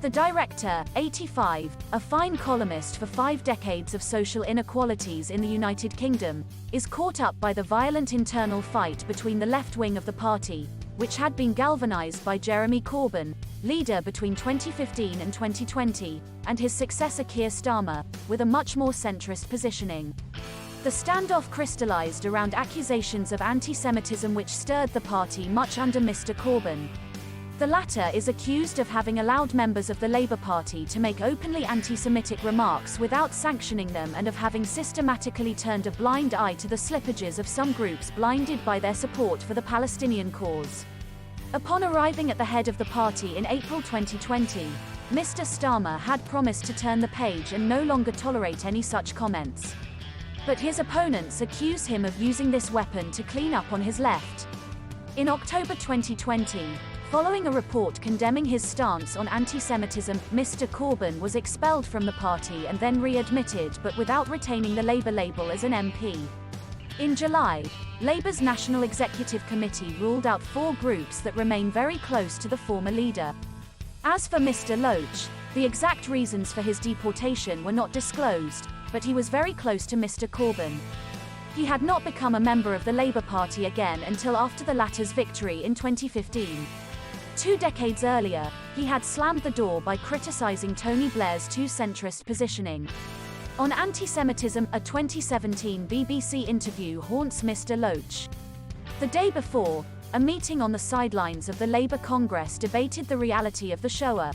The director, 85, a fine columnist for 5 decades of social inequalities in the United Kingdom, is caught up by the violent internal fight between the left wing of the party, which had been galvanized by Jeremy Corbyn, leader between 2015 and 2020, and his successor Keir Starmer, with a much more centrist positioning. The standoff crystallized around accusations of anti-Semitism which stirred the party much under Mr. Corbyn. The latter is accused of having allowed members of the Labour Party to make openly anti-Semitic remarks without sanctioning them and of having systematically turned a blind eye to the slippages of some groups blinded by their support for the Palestinian cause. Upon arriving at the head of the party in April 2020, Mr. Starmer had promised to turn the page and no longer tolerate any such comments. But his opponents accuse him of using this weapon to clean up on his left. In October 2020, following a report condemning his stance on anti-Semitism, Mr. Corbyn was expelled from the party and then readmitted but without retaining the Labour label as an MP. In July, Labour's National Executive Committee ruled out 4 groups that remain very close to the former leader. As for Mr. Loach, the exact reasons for his deportation were not disclosed, but he was very close to Mr. Corbyn. He had not become a member of the Labour Party again until after the latter's victory in 2015. 2 decades earlier, he had slammed the door by criticising Tony Blair's too centrist positioning. On anti-Semitism, a 2017 BBC interview haunts Mr. Loach. The day before, a meeting on the sidelines of the Labour Congress debated the reality of the Shoah.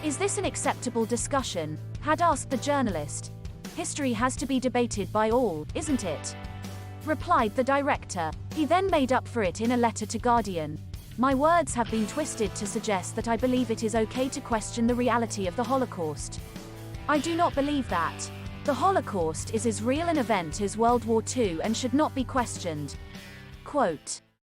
"Is this an acceptable discussion?" had asked the journalist. "History has to be debated by all, isn't it?" replied the director. He then made up for it in a letter to Guardian. "My words have been twisted to suggest that I believe it is okay to question the reality of the Holocaust. I do not believe that. The Holocaust is as real an event as World War II and should not be questioned." Quote.